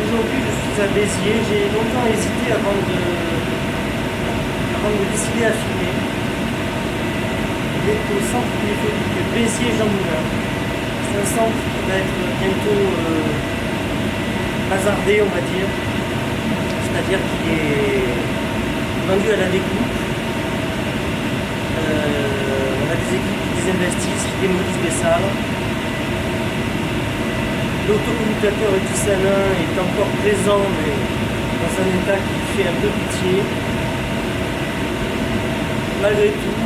Aujourd'hui, je suis à Béziers. J'ai longtemps hésité avant de me décider à filmer. Il est au centre téléphonique Béziers-Jean Moulin. C'est un centre qui va être bientôt hasardé, on va dire. C'est-à-dire qu'il est vendu à la découpe. On a des équipes qui désinvestissent, qui démolissent des salles. L'autocommutateur Tissanin est encore présent, mais dans un état qui fait un peu pitié. Malgré tout,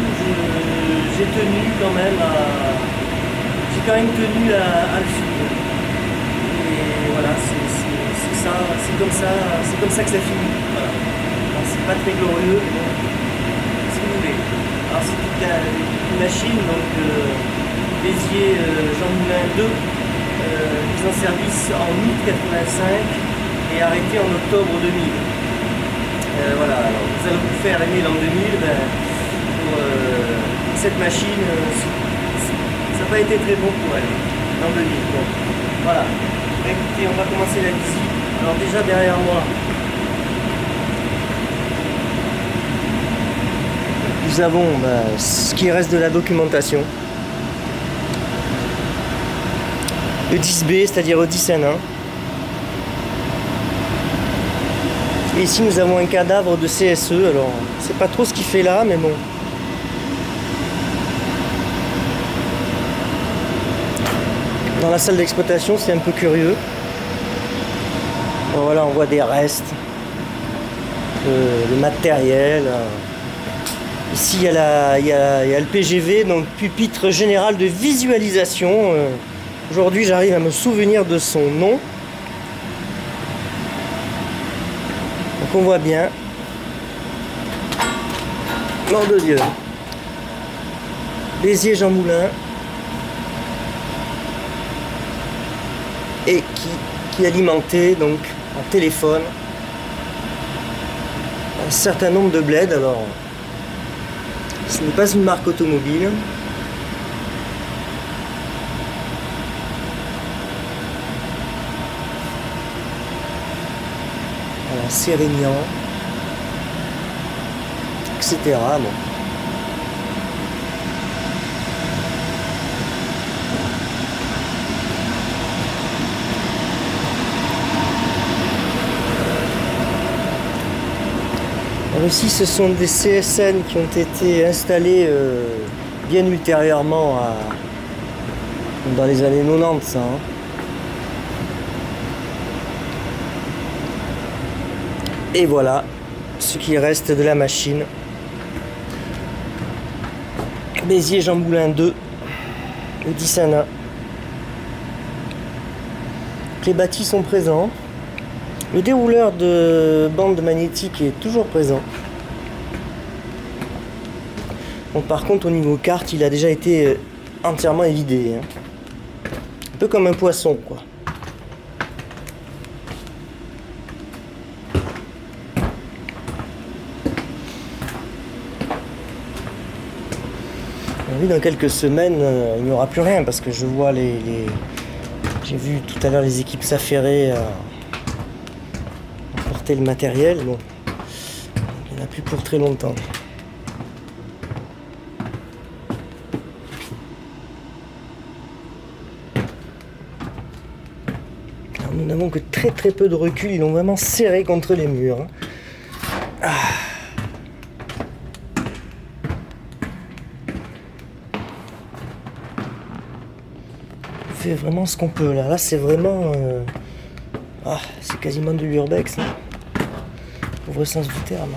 j'ai tenu quand même tenu à le filmer. Et voilà, c'est ça, c'est comme ça que ça finit. Voilà. C'est pas très glorieux, mais bon, si vous voulez. Alors c'est une machine, donc Béziers Jean Moulin 2. Mise en service en août 85 et arrêté en octobre 2000. Voilà, alors nous allons vous faire aimer l'an 2000. Pour cette machine, ça n'a pas été très bon pour elle, l'an 2000. Bon, voilà, écoutez, on va commencer la visite. Alors déjà derrière moi, nous avons ce qui reste de la documentation. Le 10B, c'est-à-dire le 10N1. Et ici nous avons un cadavre de CSE, alors c'est pas trop ce qu'il fait là, mais bon. Dans la salle d'exploitation, c'est un peu curieux. Bon, voilà, on voit des restes, le matériel. Ici il y a le PGV, donc pupitre général de visualisation. Aujourd'hui, j'arrive à me souvenir de son nom. Donc on voit bien. Nom de Dieu. Béziers Jean Moulin. Et qui alimentait donc en téléphone un certain nombre de bleds. Alors, ce n'est pas une marque automobile. Sérignan, etc. Bon. Alors ici, ce sont des CSN qui ont été installés bien ultérieurement dans les années 90. Ça, hein. Et voilà ce qui reste de la machine. Béziers Jean Moulin 2, le 10ANA. Les bâtis sont présents. Le dérouleur de bande magnétique est toujours présent. Bon, par contre, au niveau carte, il a déjà été entièrement évidé. Hein. Un peu comme un poisson, quoi. Oui, dans quelques semaines, il n'y aura plus rien parce que je vois j'ai vu tout à l'heure les équipes s'affairer à porter le matériel. Bon, il n'y en a plus pour très longtemps. Alors, nous n'avons que très peu de recul, ils l'ont vraiment serré contre les murs. Hein. Ah. On fait vraiment ce qu'on peut là. Là c'est vraiment c'est quasiment de l'urbex, hein. Au vrai sens du terme.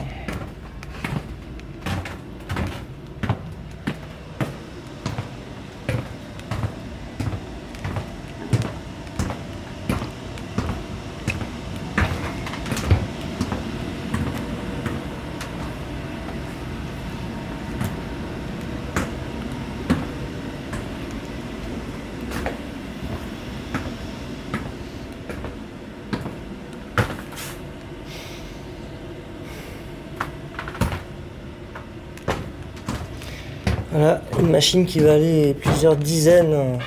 Voilà, une machine qui va aller plusieurs dizaines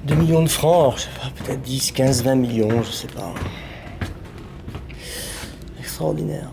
2 millions de francs, alors je sais pas, peut-être 10, 15, 20 millions, je sais pas. Extraordinaire.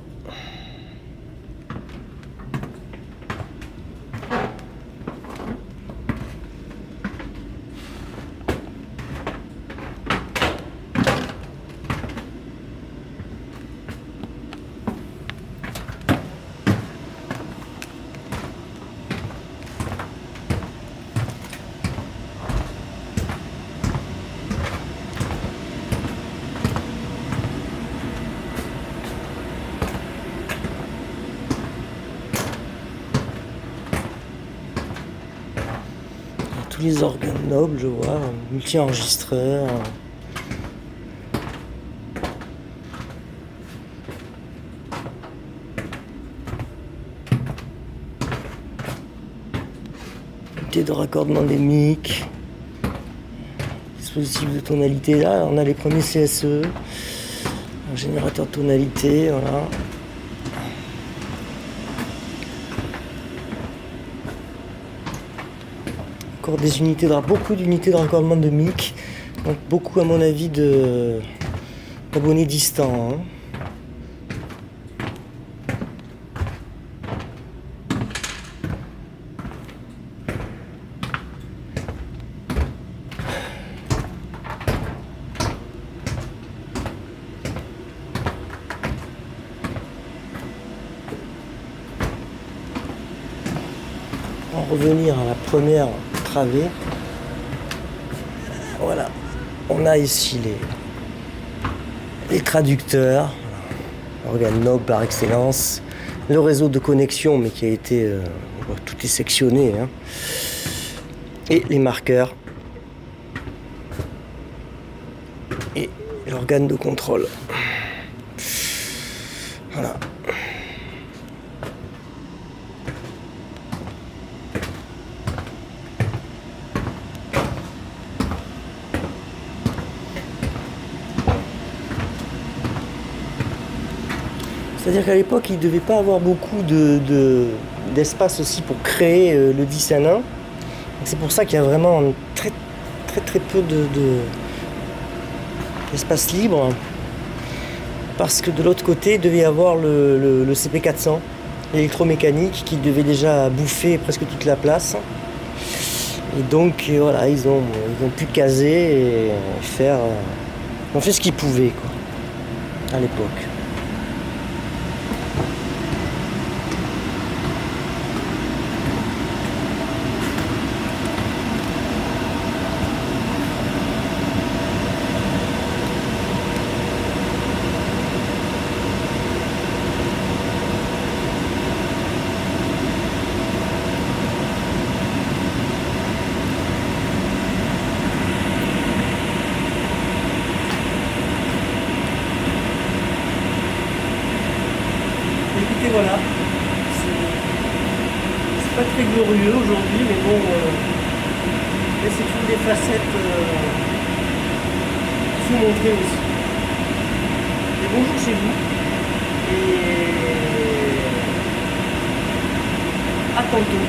Tous les organes nobles, je vois, multi-enregistreurs. Unité de raccordement des mics. Dispositif de tonalité, là, on a les premiers CSE. Un générateur de tonalité, voilà. Encore des unités beaucoup d'unités de raccordement de mic, donc beaucoup à mon avis d'abonnés distants. Hein. En revenir à la première travée, voilà, on a ici les traducteurs, organe noble par excellence, le réseau de connexion, mais qui a été, tout est sectionné, hein, et les marqueurs, et l'organe de contrôle. Voilà. C'est-à-dire qu'à l'époque, il ne devait pas avoir beaucoup d'espace aussi pour créer le 10 à 1. C'est pour ça qu'il y a vraiment très peu d'espace libre. Parce que de l'autre côté, il devait y avoir le CP400, l'électromécanique, qui devait déjà bouffer presque toute la place. Et donc voilà, ils ont pu caser et faire... Ils ont fait ce qu'ils pouvaient, quoi, à l'époque. Écoutez, voilà, c'est pas très glorieux aujourd'hui, mais bon, mais c'est une des facettes qu'il faut montrer aussi. Et bonjour chez vous, et à tantôt.